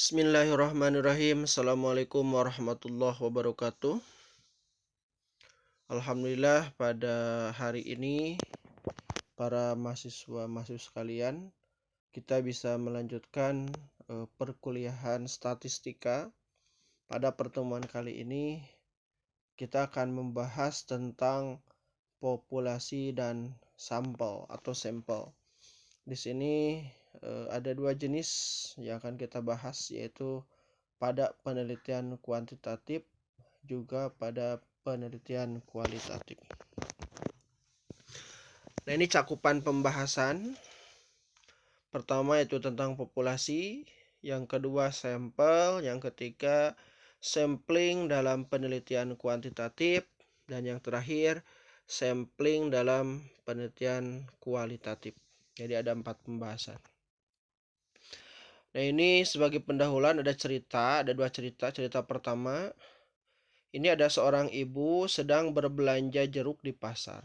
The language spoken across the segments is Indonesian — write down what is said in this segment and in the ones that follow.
Bismillahirrahmanirrahim. Assalamualaikum warahmatullahi wabarakatuh. Alhamdulillah pada hari ini para mahasiswa sekalian, kita bisa melanjutkan perkuliahan statistika. Pada pertemuan kali ini kita akan membahas tentang populasi dan sampel atau sampel. Di sini ada dua jenis yang akan kita bahas, yaitu pada penelitian kuantitatif juga pada penelitian kualitatif. Nah, ini cakupan pembahasan. Pertama itu tentang populasi, yang kedua sampel, yang ketiga sampling dalam penelitian kuantitatif, dan yang terakhir sampling dalam penelitian kualitatif. Jadi ada 4 pembahasan. Nah, ini sebagai pendahuluan ada dua cerita. Cerita pertama, ini ada seorang ibu sedang berbelanja jeruk di pasar.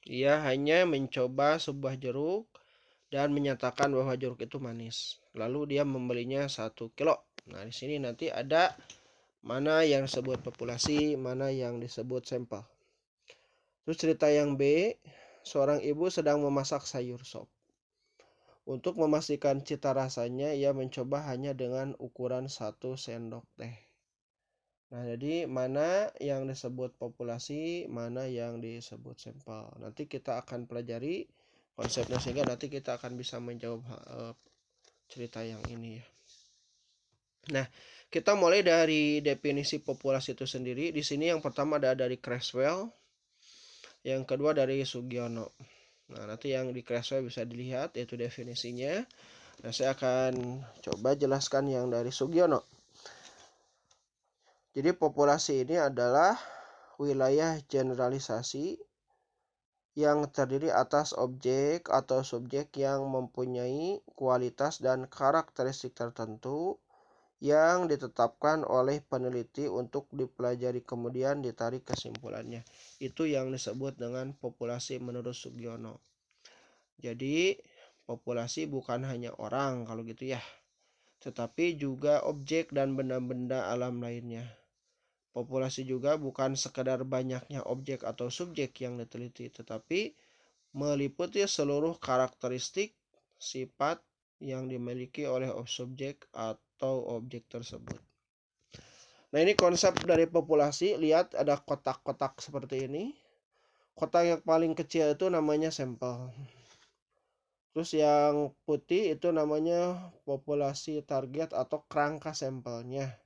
Ia hanya mencoba sebuah jeruk dan menyatakan bahwa jeruk itu manis. Lalu dia membelinya 1 kilo. Nah, di sini nanti ada mana yang disebut populasi, mana yang disebut sampel. Terus cerita yang B, seorang ibu sedang memasak sayur sop. Untuk memastikan cita rasanya, ia mencoba hanya dengan ukuran 1 sendok teh. Nah, jadi mana yang disebut populasi, mana yang disebut sampel. Nanti kita akan pelajari konsepnya sehingga nanti kita akan bisa menjawab cerita yang ini ya. Nah, kita mulai dari definisi populasi itu sendiri. Di sini yang pertama ada dari Creswell, yang kedua dari Sugiono. Nah, nanti yang di Creswell bisa dilihat yaitu definisinya. Nah, saya akan coba jelaskan yang dari Sugiono. Jadi populasi ini adalah wilayah generalisasi yang terdiri atas objek atau subjek yang mempunyai kualitas dan karakteristik tertentu yang ditetapkan oleh peneliti untuk dipelajari kemudian ditarik kesimpulannya. Itu yang disebut dengan populasi menurut Sugiono. Jadi populasi bukan hanya orang kalau gitu ya, tetapi juga objek dan benda-benda alam lainnya. Populasi juga bukan sekadar banyaknya objek atau subjek yang diteliti, tetapi meliputi seluruh karakteristik sifat yang dimiliki oleh subjek atau objek tersebut. Nah, ini konsep dari populasi. Lihat ada kotak-kotak seperti ini. Kotak yang paling kecil itu namanya sampel. Terus yang putih itu namanya populasi target atau kerangka sampelnya.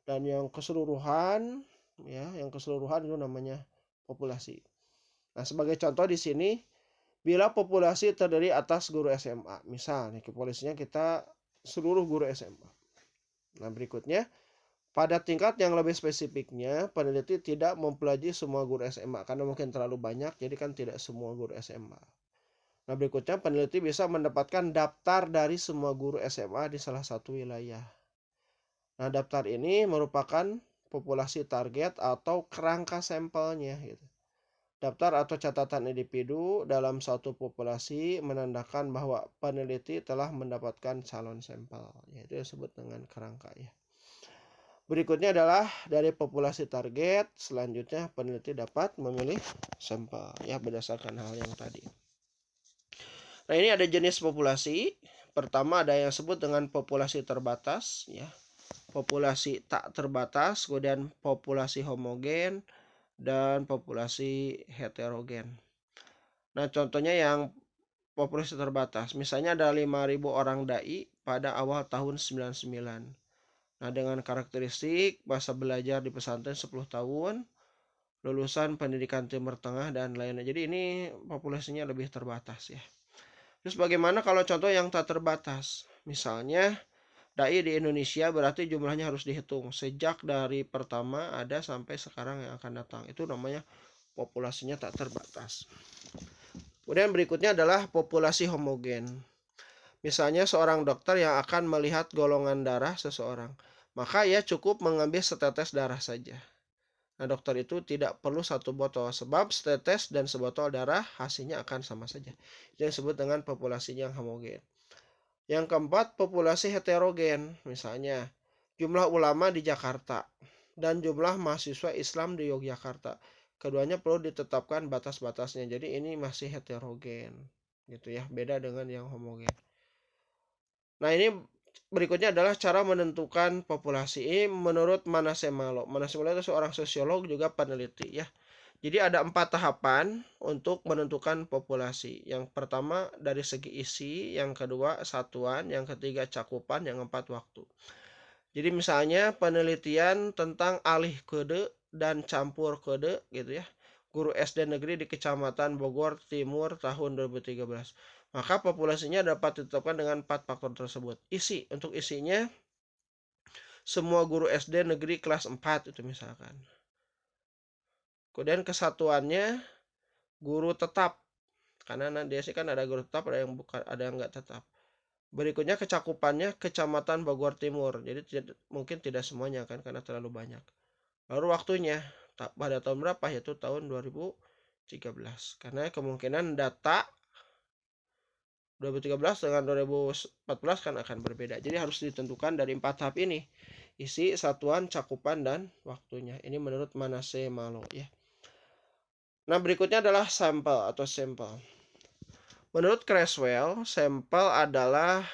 Dan yang keseluruhan itu namanya populasi. Nah, sebagai contoh di sini, bila populasi terdiri atas guru SMA, misalnya populasinya kita seluruh guru SMA. Nah, berikutnya, pada tingkat yang lebih spesifiknya, peneliti tidak mempelajari semua guru SMA karena mungkin terlalu banyak, jadi kan tidak semua guru SMA. Nah, berikutnya peneliti bisa mendapatkan daftar dari semua guru SMA di salah satu wilayah. Nah, daftar ini merupakan populasi target atau kerangka sampelnya gitu. Daftar atau catatan individu dalam suatu populasi menandakan bahwa peneliti telah mendapatkan calon sampel, yaitu disebut dengan kerangka ya. Berikutnya adalah dari populasi target, selanjutnya peneliti dapat memilih sampel ya berdasarkan hal yang tadi. Nah, ini ada jenis populasi. Pertama ada yang disebut dengan populasi terbatas ya. Populasi tak terbatas, kemudian populasi homogen dan populasi heterogen. Nah, contohnya yang populasi terbatas, misalnya ada 5.000 orang dai pada awal tahun 99. Nah, dengan karakteristik masa belajar di pesantren 10 tahun, lulusan pendidikan Timur Tengah dan lainnya. Jadi ini populasinya lebih terbatas ya. Terus bagaimana kalau contoh yang tak terbatas? Misalnya dai di Indonesia berarti jumlahnya harus dihitung sejak dari pertama ada sampai sekarang yang akan datang. Itu namanya populasinya tak terbatas. Kemudian berikutnya adalah populasi homogen. Misalnya seorang dokter yang akan melihat golongan darah seseorang, maka ia cukup mengambil setetes darah saja. Nah, dokter itu tidak perlu 1 botol sebab setetes dan sebotol darah hasilnya akan sama saja. Itu yang disebut dengan populasi yang homogen. Yang keempat, populasi heterogen, misalnya jumlah ulama di Jakarta dan jumlah mahasiswa Islam di Yogyakarta. Keduanya perlu ditetapkan batas-batasnya. Jadi ini masih heterogen, gitu ya, beda dengan yang homogen. Nah, ini berikutnya adalah cara menentukan populasi. Ini menurut Manasseh Malo. Manasseh Malo itu seorang sosiolog juga peneliti ya. Jadi ada 4 tahapan untuk menentukan populasi. Yang pertama dari segi isi, yang kedua satuan, yang ketiga cakupan, yang keempat waktu. Jadi misalnya penelitian tentang alih kode dan campur kode gitu ya. Guru SD negeri di Kecamatan Bogor Timur tahun 2013. Maka populasinya dapat ditetapkan dengan 4 faktor tersebut. Isi, untuk isinya semua guru SD negeri kelas 4 itu misalkan. Kemudian kesatuannya guru tetap, karena nanti sih kan ada guru tetap, ada yang bukan, ada yang nggak tetap. Berikutnya kecakupannya Kecamatan Bogor Timur, jadi mungkin tidak semuanya kan karena terlalu banyak. Lalu waktunya pada tahun berapa, yaitu tahun 2013, karena kemungkinan data 2013 dengan 2014 kan akan berbeda. Jadi harus ditentukan dari 4 tahap ini, isi, satuan, cakupan, dan waktunya. Ini menurut Manasseh Malo ya. Nah, berikutnya adalah sampel atau sampel. Menurut Creswell, sampel adalah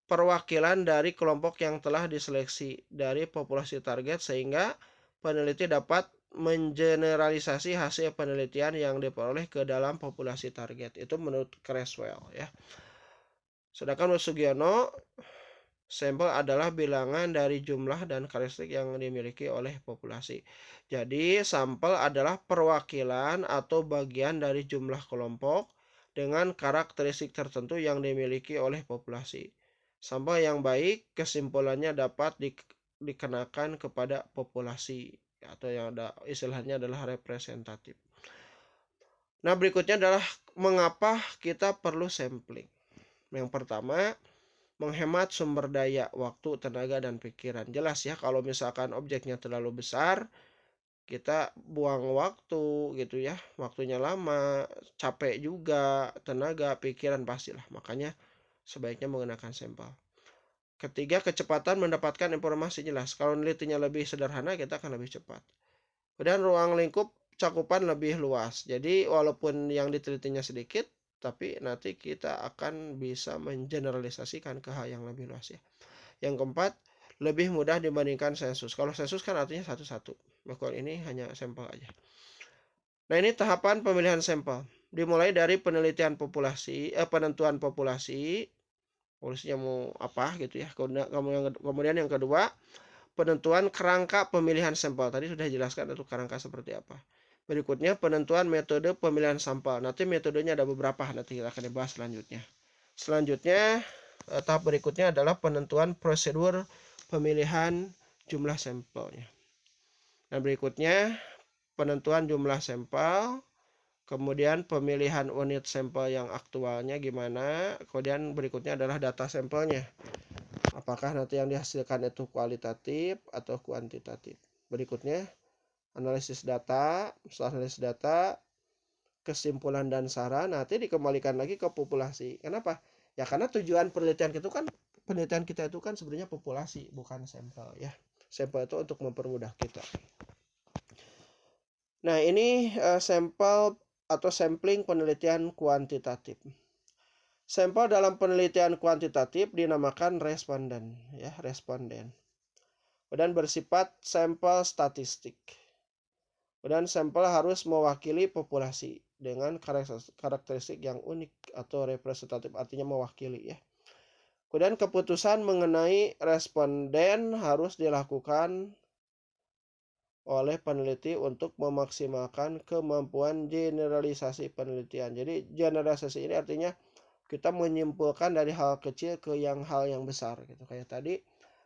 perwakilan dari kelompok yang telah diseleksi dari populasi target sehingga peneliti dapat mengeneralisasi hasil penelitian yang diperoleh ke dalam populasi target. Itu menurut Creswell ya. Sedangkan menurut Sugiono, sampel adalah bilangan dari jumlah dan karakteristik yang dimiliki oleh populasi. Jadi, sampel adalah perwakilan atau bagian dari jumlah kelompok dengan karakteristik tertentu yang dimiliki oleh populasi. Sampel yang baik, kesimpulannya dapat dikenakan kepada populasi, atau yang ada istilahnya adalah representatif. Nah, berikutnya adalah mengapa kita perlu sampling. Yang pertama, menghemat sumber daya, waktu, tenaga, dan pikiran. Jelas ya, kalau misalkan objeknya terlalu besar, kita buang waktu gitu ya, waktunya lama, capek juga, tenaga, pikiran pastilah. Makanya sebaiknya menggunakan sampel. Ketiga, kecepatan mendapatkan informasi jelas. Kalau nelitinya lebih sederhana, kita akan lebih cepat. Kemudian ruang lingkup cakupan lebih luas. Jadi walaupun yang ditelitinya sedikit, tapi nanti kita akan bisa mengeneralisasikan ke hal yang lebih luas ya. Yang keempat, lebih mudah dibandingkan sensus. Kalau sensus kan artinya satu-satu. Maka ini hanya sampel aja. Nah, ini tahapan pemilihan sampel. Dimulai dari penelitian populasi, penentuan populasi, polisinya mau apa gitu ya. Kemudian yang kedua, penentuan kerangka pemilihan sampel. Tadi sudah dijelaskan itu kerangka seperti apa. Berikutnya penentuan metode pemilihan sampel. Nanti metodenya ada beberapa, nanti kita akan dibahas selanjutnya. Selanjutnya, tahap berikutnya adalah penentuan prosedur pemilihan jumlah sampelnya. Dan berikutnya penentuan jumlah sampel, kemudian pemilihan unit sampel yang aktualnya gimana, kemudian berikutnya adalah data sampelnya. Apakah nanti yang dihasilkan itu kualitatif atau kuantitatif. Berikutnya analisis data, setelah analisis data, kesimpulan dan saran, nanti dikembalikan lagi ke populasi. Kenapa? Ya karena tujuan penelitian kita itu kan sebenarnya populasi, bukan sampel ya. Sampel itu untuk mempermudah kita. Nah, ini sampel atau sampling penelitian kuantitatif. Sampel dalam penelitian kuantitatif dinamakan responden ya, responden. Dan bersifat sampel statistik. Dan sampel harus mewakili populasi dengan karakteristik yang unik atau representatif, artinya mewakili ya. Kemudian keputusan mengenai responden harus dilakukan oleh peneliti untuk memaksimalkan kemampuan generalisasi penelitian. Jadi generalisasi ini artinya kita menyimpulkan dari hal kecil ke hal yang besar gitu. Kayak tadi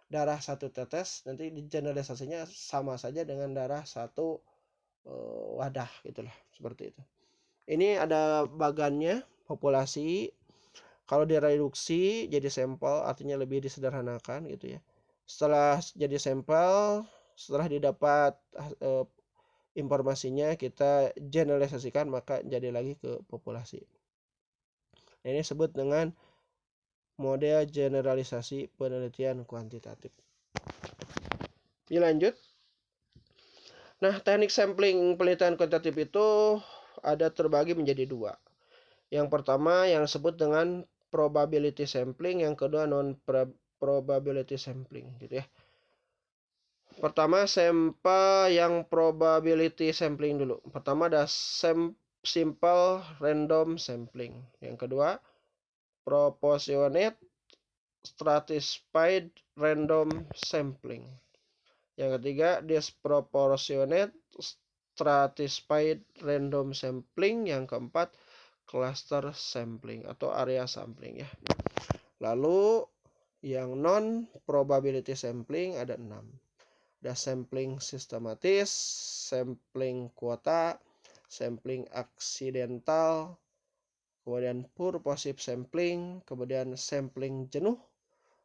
darah 1 tetes, nanti generalisasinya sama saja dengan darah 1 wadah gitulah, seperti itu. Ini ada bagannya populasi. Kalau direduksi jadi sampel artinya lebih disederhanakan gitu ya. Setelah jadi sampel, setelah didapat informasinya kita generalisasikan, maka jadi lagi ke populasi. Ini disebut dengan model generalisasi penelitian kuantitatif. Dilanjut. Nah, teknik sampling penelitian kuantitatif itu ada terbagi menjadi dua. Yang pertama yang disebut dengan probability sampling, yang kedua non-probability sampling, gitu ya. Pertama, sampel yang probability sampling dulu. Pertama ada simple random sampling. Yang kedua, proportionate stratified random sampling. Yang ketiga, disproportionate stratified random sampling. Yang keempat, cluster sampling atau area sampling ya. Lalu yang non probability sampling ada 6. Ada sampling sistematis, sampling kuota, sampling aksidental, kemudian purposive sampling, kemudian sampling jenuh,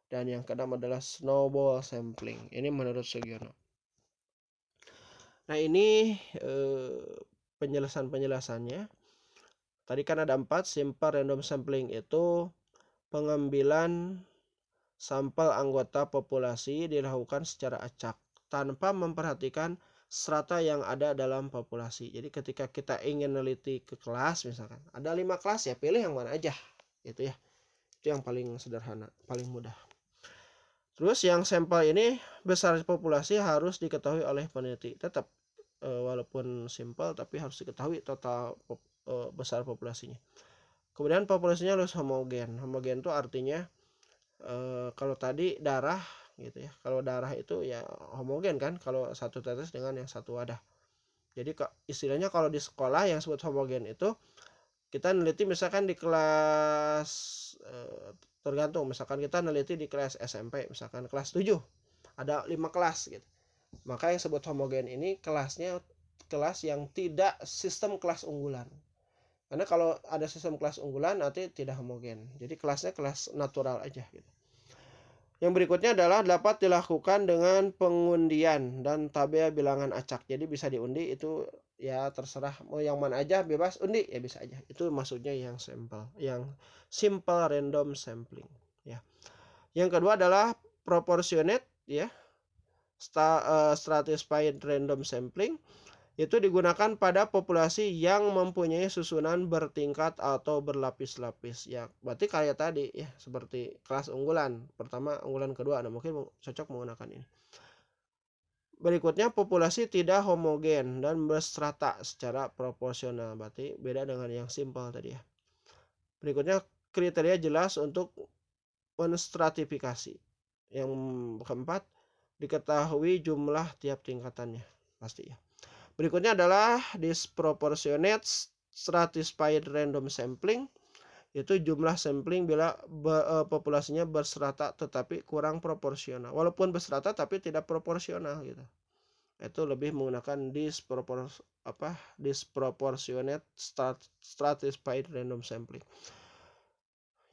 dan yang keenam adalah snowball sampling. Ini menurut Sugiono. Nah, ini penjelasannya. Tadi kan ada 4. Simple random sampling itu pengambilan sampel anggota populasi dilakukan secara acak tanpa memperhatikan strata yang ada dalam populasi. Jadi ketika kita ingin meneliti ke kelas, misalkan ada 5 kelas ya, pilih yang mana aja gitu ya. Itu yang paling sederhana, paling mudah. Terus yang sampel ini besar populasi harus diketahui oleh peneliti. Tetap walaupun simpel tapi harus diketahui total besar populasinya. Kemudian populasinya harus homogen. Homogen itu artinya kalau tadi darah gitu ya. Kalau darah itu ya homogen kan, kalau satu tetes dengan yang satu wadah. Jadi istilahnya kalau di sekolah yang disebut homogen itu kita neliti misalkan di kelas tergantung, misalkan kita neliti di kelas SMP, misalkan kelas 7 ada 5 kelas gitu. Maka yang disebut homogen ini kelasnya kelas yang tidak sistem kelas unggulan. Karena kalau ada sistem kelas unggulan nanti tidak homogen. Jadi kelasnya kelas natural aja gitu. Yang berikutnya adalah dapat dilakukan dengan pengundian dan tabel bilangan acak. Jadi bisa diundi, itu ya terserah mau yang mana aja, bebas undi ya bisa aja. Itu maksudnya yang simple random sampling ya. Yang kedua adalah proportionate ya. Stratified random sampling itu digunakan pada populasi yang mempunyai susunan bertingkat atau berlapis-lapis ya. Berarti kayak tadi ya, seperti kelas unggulan pertama, unggulan kedua. Nah, mungkin cocok menggunakan ini. Berikutnya, populasi tidak homogen dan berstrata secara proporsional. Berarti beda dengan yang simpel tadi ya. Berikutnya, kriteria jelas untuk menstratifikasi. Yang keempat, diketahui jumlah tiap tingkatannya pasti ya. Berikutnya adalah disproportionate stratified random sampling. Itu jumlah sampling bila populasinya berserata tetapi kurang proporsional. Walaupun berserata tapi tidak proporsional gitu. Itu lebih menggunakan disproportionate stratified random sampling.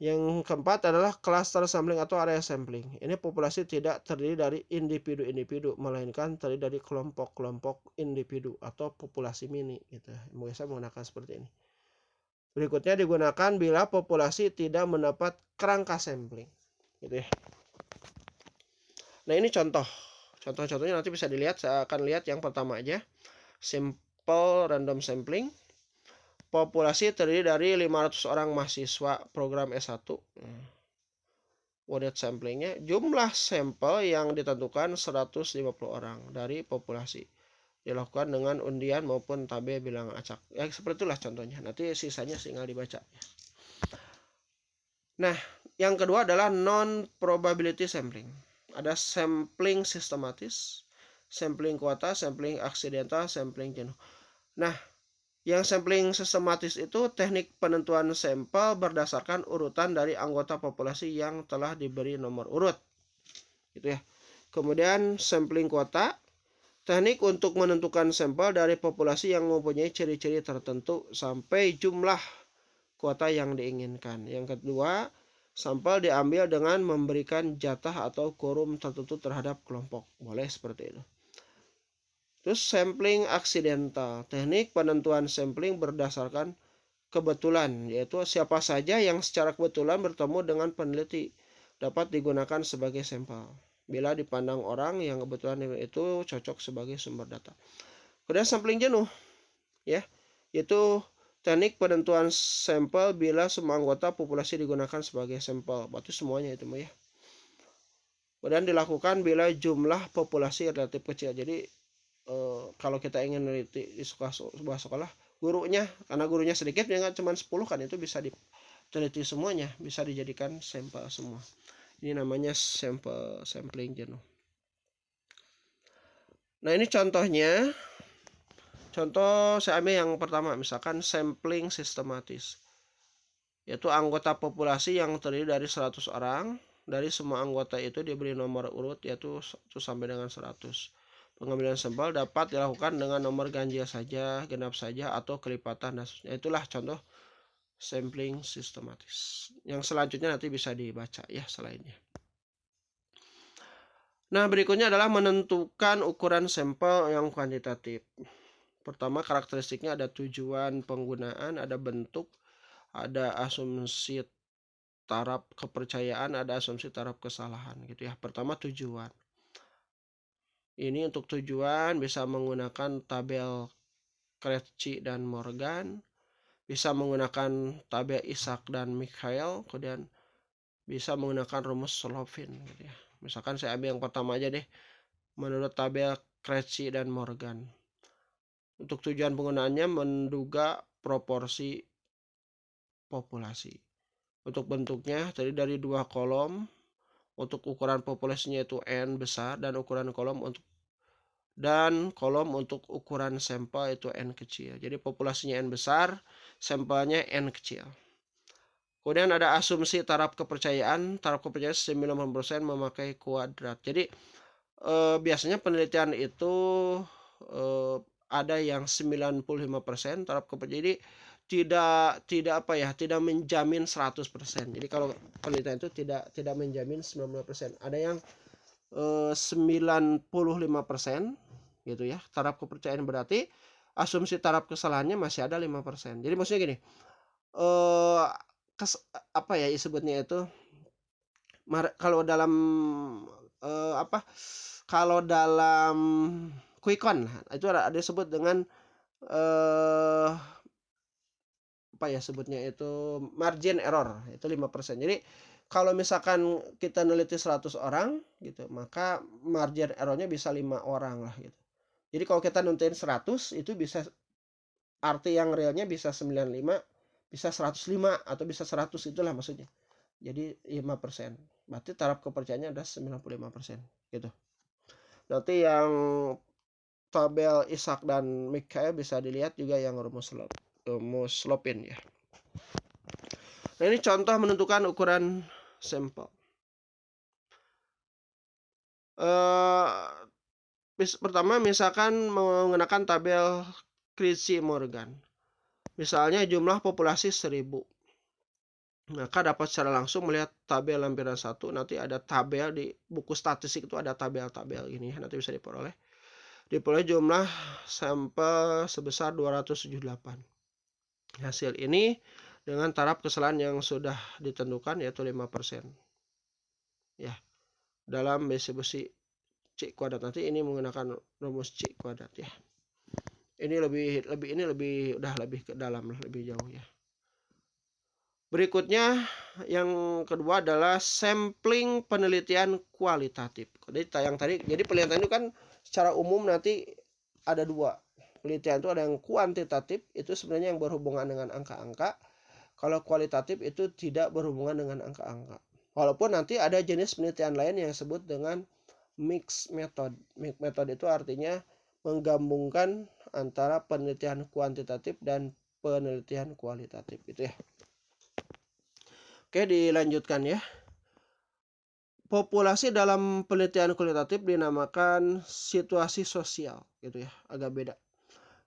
Yang keempat adalah cluster sampling atau area sampling. Ini populasi tidak terdiri dari individu-individu, melainkan terdiri dari kelompok-kelompok individu atau populasi mini gitu. Biasa menggunakan seperti ini. Berikutnya digunakan bila populasi tidak mendapat kerangka sampling gitu ya. Nah, ini contoh-contohnya nanti bisa dilihat. Saya akan lihat yang pertama aja. Simple random sampling. Populasi terdiri dari 500 orang mahasiswa program S1. Model samplingnya, jumlah sampel yang ditentukan 150 orang dari populasi. Dilakukan dengan undian maupun tabel bilangan acak. Ya, seperti itulah contohnya. Nanti sisanya tinggal dibaca. Nah, yang kedua adalah non-probability sampling. Ada sampling sistematis, sampling kuota, sampling aksidental, sampling jenuh. Nah, yang sampling sistematis itu teknik penentuan sampel berdasarkan urutan dari anggota populasi yang telah diberi nomor urut. Gitu ya. Kemudian sampling kuota, teknik untuk menentukan sampel dari populasi yang mempunyai ciri-ciri tertentu sampai jumlah kuota yang diinginkan. Yang kedua, sampel diambil dengan memberikan jatah atau quorum tertentu terhadap kelompok. Boleh seperti itu. Terus sampling aksidental, teknik penentuan sampling berdasarkan kebetulan, yaitu siapa saja yang secara kebetulan bertemu dengan peneliti dapat digunakan sebagai sampel bila dipandang orang yang kebetulan itu cocok sebagai sumber data. Kemudian sampling jenuh, ya, yaitu teknik penentuan sampel bila semua anggota populasi digunakan sebagai sampel, berarti semuanya itu ya. Kemudian dilakukan bila jumlah populasi relatif kecil. Jadi kalau kita ingin meneliti di sebuah sekolah, gurunya, karena gurunya sedikit, ya cuma 10 kan, itu bisa diteliti semuanya, bisa dijadikan sampel semua. Ini namanya sampling jenuh. Nah, ini contohnya. Contoh saya ambil yang pertama, misalkan sampling sistematis, yaitu anggota populasi yang terdiri dari 100 orang. Dari semua anggota itu diberi nomor urut, yaitu 1 sampai dengan 100. Pengambilan sampel dapat dilakukan dengan nomor ganjil saja, genap saja, atau kelipatan dan seterusnya. Itulah contoh sampling sistematis. Yang selanjutnya nanti bisa dibaca ya selainnya. Nah, berikutnya adalah menentukan ukuran sampel yang kuantitatif. Pertama, karakteristiknya ada tujuan penggunaan, ada bentuk, ada asumsi taraf kepercayaan, ada asumsi taraf kesalahan gitu ya. Pertama, tujuan. Ini untuk tujuan bisa menggunakan tabel Krejci dan Morgan, bisa menggunakan tabel Isaac dan Mikhail, kemudian bisa menggunakan rumus Slovin gitu ya. Misalkan saya ambil yang pertama aja deh, menurut tabel Krejci dan Morgan. Untuk tujuan penggunaannya menduga proporsi populasi. Untuk bentuknya tadi dari 2 kolom, untuk ukuran populasinya itu N besar, dan kolom untuk ukuran sampel itu N kecil. Jadi populasinya N besar, sampelnya N kecil. Kemudian ada asumsi taraf kepercayaan 90% memakai kuadrat. Jadi biasanya penelitian itu ada yang 95% taraf kepercayaan. Jadi tidak menjamin 100%. Jadi kalau penelitian itu tidak menjamin 90%. Ada yang 95% gitu ya. Taraf kepercayaan berarti asumsi taraf kesalahannya masih ada 5%. Jadi maksudnya gini, disebutnya itu kalau dalam kalau dalam Quickon itu ada disebut dengan sebutnya itu margin error, itu 5%. Jadi kalau misalkan kita neliti 100 orang gitu, maka margin errornya bisa 5 orang lah gitu. Jadi kalau kita nentuin 100 itu bisa, arti yang realnya bisa 95, bisa 105, atau bisa 100, itulah maksudnya. Jadi 5%. Berarti taraf kepercayaannya ada 95% gitu. Nanti yang tabel Isaac dan Mikhail bisa dilihat juga yang rumus Slovin ya. Nah, ini contoh menentukan ukuran sampel. Pertama, misalkan menggunakan tabel Krejci-Morgan. Misalnya jumlah populasi 1000. Maka dapat secara langsung melihat tabel lampiran 1. Nanti ada tabel di buku statistik, itu ada tabel-tabel ini ya, nanti bisa diperoleh. Diperoleh jumlah sampel sebesar 278. Hasil ini dengan taraf kesalahan yang sudah ditentukan yaitu 5%. Ya. Dalam distribusi C kuadrat, nanti ini menggunakan rumus C kuadrat ya. Ini lebih ke dalam, lebih jauh ya. Berikutnya yang kedua adalah sampling penelitian kualitatif. Jadi penelitian itu kan secara umum nanti ada 2. Penelitian itu ada yang kuantitatif, itu sebenarnya yang berhubungan dengan angka-angka. Kalau kualitatif itu tidak berhubungan dengan angka-angka. Walaupun nanti ada jenis penelitian lain yang disebut dengan mixed method. Mixed method itu artinya menggabungkan antara penelitian kuantitatif dan penelitian kualitatif itu ya. Oke, dilanjutkan ya. Populasi dalam penelitian kualitatif dinamakan situasi sosial gitu ya, agak beda.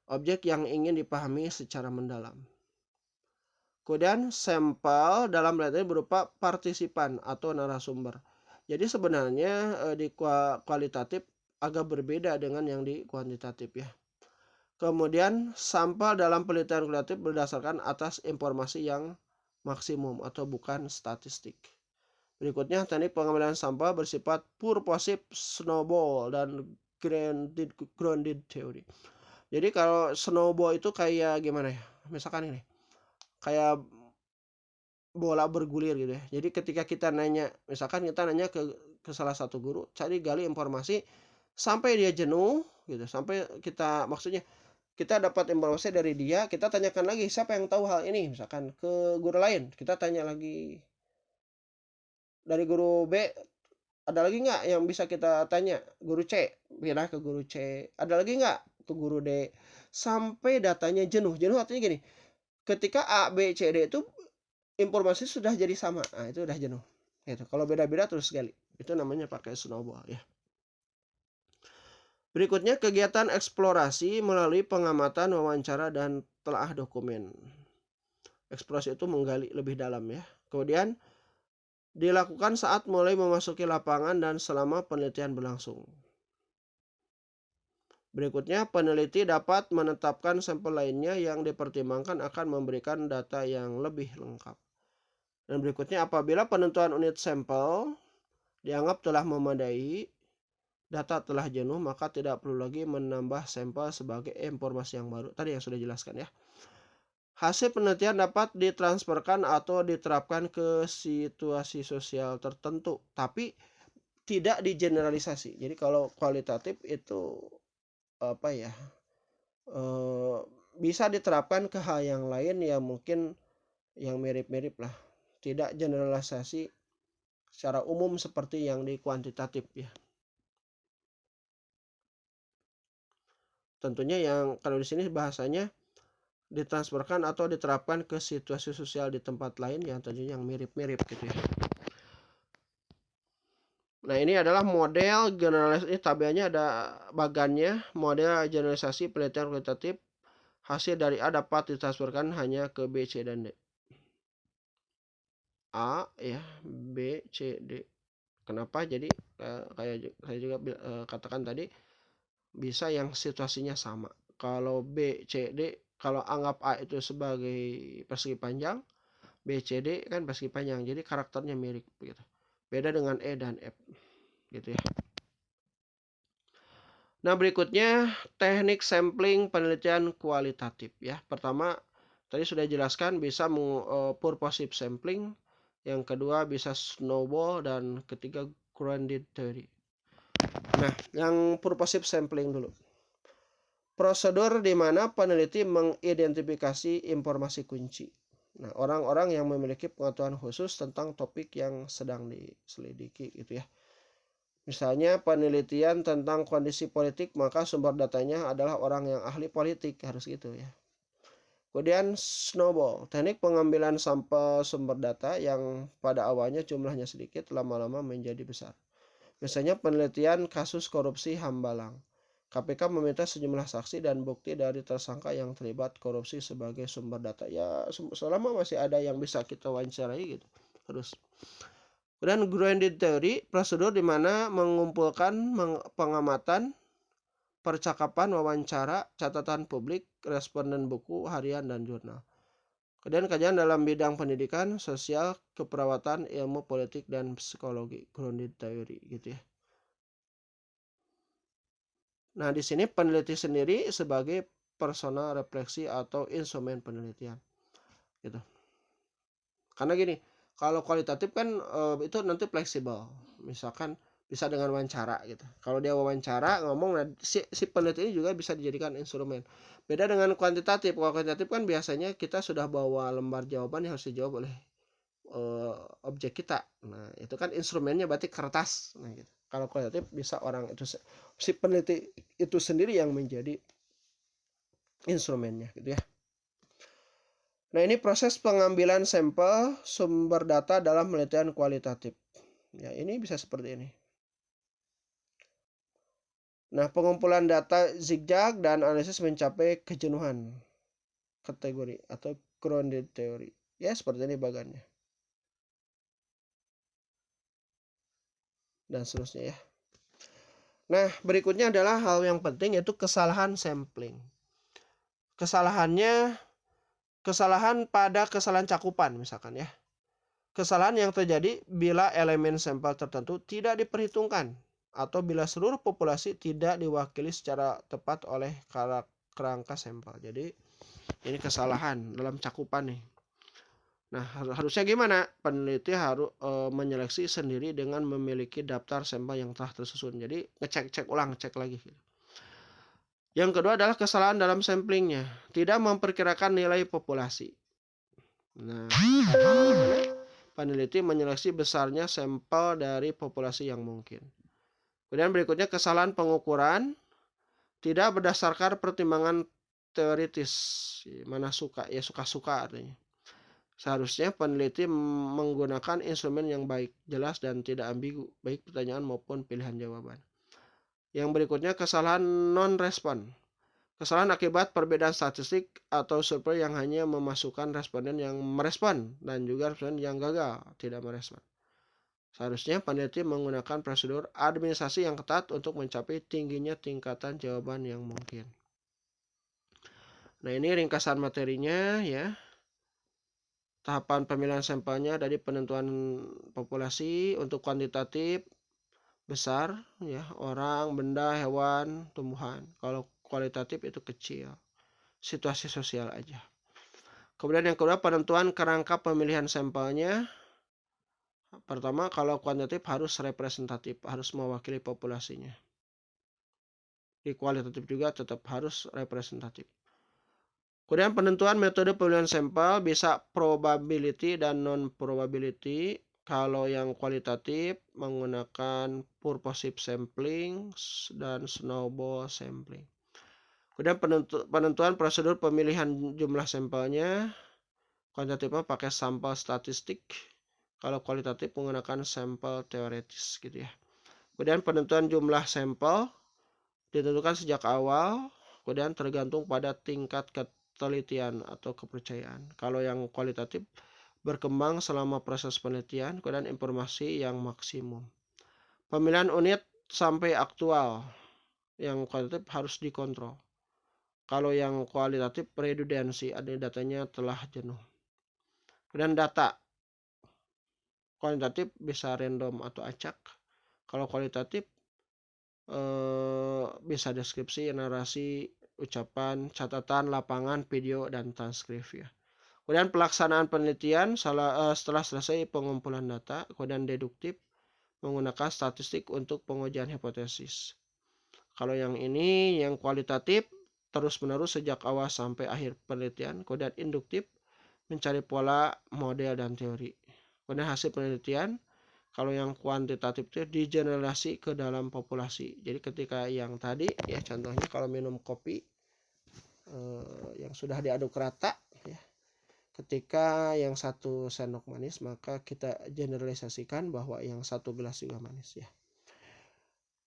Objek yang ingin dipahami secara mendalam. Kemudian sampel dalam penelitian berupa partisipan atau narasumber. Jadi sebenarnya di kualitatif agak berbeda dengan yang di kuantitatif ya. Kemudian sampel dalam penelitian kualitatif berdasarkan atas informasi yang maksimum atau bukan statistik. Berikutnya, teknik pengambilan sampel bersifat purposive, snowball, dan grounded theory. Jadi kalau snowball itu kayak gimana ya? Misalkan ini, kayak bola bergulir gitu ya. Jadi ketika kita nanya, misalkan kita nanya ke salah satu guru, cari gali informasi sampai dia jenuh gitu, sampai kita maksudnya kita dapat informasi dari dia, kita tanyakan lagi siapa yang tahu hal ini, misalkan ke guru lain, kita tanya lagi dari guru B, ada lagi nggak yang bisa kita tanya? Guru C, pindah ke guru C. Ada lagi nggak? Ke guru D. Sampai datanya jenuh. Jenuh artinya gini, ketika A, B, C, D itu informasi sudah jadi sama. Nah, itu udah jenuh. Gitu. Kalau beda-beda terus gali. Itu namanya pakai snowball ya. Berikutnya kegiatan eksplorasi melalui pengamatan, wawancara, dan telaah dokumen. Eksplorasi itu menggali lebih dalam ya. Kemudian dilakukan saat mulai memasuki lapangan dan selama penelitian berlangsung. Berikutnya, peneliti dapat menetapkan sampel lainnya yang dipertimbangkan akan memberikan data yang lebih lengkap. Dan berikutnya, apabila penentuan unit sampel dianggap telah memadai, data telah jenuh, maka tidak perlu lagi menambah sampel sebagai informasi yang baru. Tadi yang sudah dijelaskan ya. Hasil penelitian dapat ditransferkan atau diterapkan ke situasi sosial tertentu, tapi tidak digeneralisasi. Jadi kalau kualitatif itu apa ya, bisa diterapkan ke hal yang lain yang mungkin yang mirip-mirip lah. Tidak generalisasi secara umum seperti yang di kuantitatif ya. Tentunya yang kalau di sini bahasanya ditransferkan atau diterapkan ke situasi sosial di tempat lain yang tentunya yang mirip-mirip gitu ya. Nah, ini adalah model generalisasi, tabelnya ada bagannya, model generalisasi penelitian kualitatif. Hasil dari A dapat ditransferkan hanya ke B, C, dan D. A ya, B, C, D. Kenapa? Jadi kayak saya juga katakan tadi, bisa yang situasinya sama. Kalau B, C, D, kalau anggap A itu sebagai persegi panjang, B, C, D kan persegi panjang, jadi karakternya mirip gitu. Beda dengan E dan F gitu ya. Nah, berikutnya teknik sampling penelitian kualitatif ya. Pertama, tadi sudah jelaskan bisa purposive sampling, yang kedua bisa snowball, dan ketiga grounded theory. Nah, yang purposive sampling dulu. Prosedur di mana peneliti mengidentifikasi informasi kunci. Nah, orang-orang yang memiliki pengetahuan khusus tentang topik yang sedang diselidiki gitu ya. Misalnya penelitian tentang kondisi politik, maka sumber datanya adalah orang yang ahli politik, harus gitu ya. Kemudian snowball, teknik pengambilan sampel sumber data yang pada awalnya jumlahnya sedikit, lama-lama menjadi besar. Misalnya penelitian kasus korupsi Hambalang. KPK meminta sejumlah saksi dan bukti dari tersangka yang terlibat korupsi sebagai sumber data. Ya, selama masih ada yang bisa kita wawancarai gitu. Terus. Kemudian grounded theory, prosedur di mana mengumpulkan pengamatan, percakapan, wawancara, catatan publik, responden buku, harian, dan jurnal. Kemudian kajian dalam bidang pendidikan, sosial, keperawatan, ilmu politik, dan psikologi. Grounded theory gitu ya. Nah, di sini peneliti sendiri sebagai persona refleksi atau instrumen penelitian. Gitu. Karena gini, kalau kualitatif kan itu nanti fleksibel. Misalkan bisa dengan wawancara gitu. Kalau dia wawancara ngomong, nah, si peneliti ini juga bisa dijadikan instrumen. Beda dengan kuantitatif. Kalau kuantitatif kan biasanya kita sudah bawa lembar jawaban yang harus dijawab oleh objek kita. Nah, itu kan instrumennya berarti kertas. Nah, gitu. Kalau kualitatif bisa orang itu, si peneliti itu sendiri yang menjadi instrumennya gitu ya. Nah, ini proses pengambilan sampel sumber data dalam penelitian kualitatif. Ya, ini bisa seperti ini. Nah, pengumpulan data zigzag dan analisis mencapai kejenuhan kategori atau grounded theory. Ya, seperti ini bagannya. Dan seterusnya ya. Nah, berikutnya adalah hal yang penting, yaitu kesalahan sampling. kesalahan pada kesalahan cakupan misalkan ya. Kesalahan yang terjadi bila elemen sampel tertentu tidak diperhitungkan atau bila seluruh populasi tidak diwakili secara tepat oleh kerangka sampel. Jadi ini kesalahan dalam cakupan nih. Nah, harusnya gimana? Peneliti harus menyeleksi sendiri dengan memiliki daftar sampel yang telah tersusun. Jadi ngecek ulang, cek lagi. Yang kedua adalah kesalahan dalam samplingnya, tidak memperkirakan nilai populasi. Nah, peneliti menyeleksi besarnya sampel dari populasi yang mungkin. Kemudian berikutnya kesalahan pengukuran tidak berdasarkan pertimbangan teoritis. Mana suka, ya suka-suka artinya. Seharusnya peneliti menggunakan instrumen yang baik, jelas dan tidak ambigu, baik pertanyaan maupun pilihan jawaban. Yang berikutnya kesalahan non-respon. Kesalahan akibat perbedaan statistik atau survei yang hanya memasukkan responden yang merespon dan juga responden yang gagal tidak merespon. Seharusnya peneliti menggunakan prosedur administrasi yang ketat untuk mencapai tingginya tingkatan jawaban yang mungkin. Nah, ini ringkasan materinya ya. Tahapan pemilihan sampelnya dari penentuan populasi untuk kuantitatif besar ya, orang, benda, hewan, tumbuhan. Kalau kualitatif itu kecil, situasi sosial aja. Kemudian yang kedua penentuan kerangka pemilihan sampelnya. Pertama, kalau kuantitatif harus representatif, harus mewakili populasinya. Di kualitatif juga tetap harus representatif. Kemudian penentuan metode pemilihan sampel bisa probability dan non-probability. Kalau yang kualitatif menggunakan purposive sampling dan snowball sampling. Kemudian penentuan prosedur pemilihan jumlah sampelnya. Kuantitatifnya pakai sampel statistik. Kalau kualitatif menggunakan sampel teoretis gitu ya. Kemudian penentuan jumlah sampel ditentukan sejak awal. Kemudian tergantung pada tingkat ketelitian atau kepercayaan. Kalau yang kualitatif berkembang selama proses penelitian, kemudian informasi yang maksimum. Pemilihan unit sampai aktual. Yang kualitatif harus dikontrol. Kalau yang kualitatif redundansi, ada datanya telah jenuh. Kemudian data. Kuantitatif bisa random atau acak. Kalau kualitatif bisa deskripsi, narasi, ucapan, catatan, lapangan, video, dan transkrip ya. Kemudian pelaksanaan penelitian setelah selesai pengumpulan data, kemudian deduktif menggunakan statistik untuk pengujian hipotesis. Kalau yang ini yang kualitatif terus-menerus sejak awal sampai akhir penelitian, kemudian induktif mencari pola, model, dan teori. Kemudian hasil penelitian, kalau yang kuantitatif itu digeneralisasi ke dalam populasi. Jadi ketika yang tadi ya contohnya kalau minum kopi yang sudah diaduk rata ya, ketika yang satu sendok manis maka kita generalisasikan bahwa yang satu gelas juga manis ya.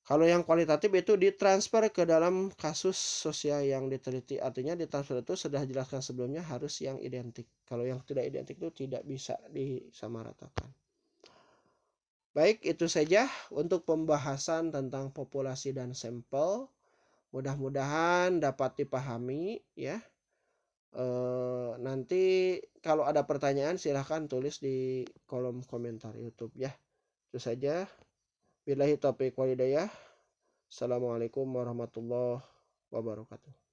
Kalau yang kualitatif itu ditransfer ke dalam kasus sosial yang diteliti. Artinya ditransfer itu sudah dijelaskan sebelumnya harus yang identik. Kalau yang tidak identik itu tidak bisa disamaratakan. Baik, itu saja untuk pembahasan tentang populasi dan sampel. Mudah-mudahan dapat dipahami ya. Nanti kalau ada pertanyaan silahkan tulis di kolom komentar YouTube ya. Itu saja. Billahi taufiq wal hidayah. Assalamualaikum warahmatullahi wabarakatuh.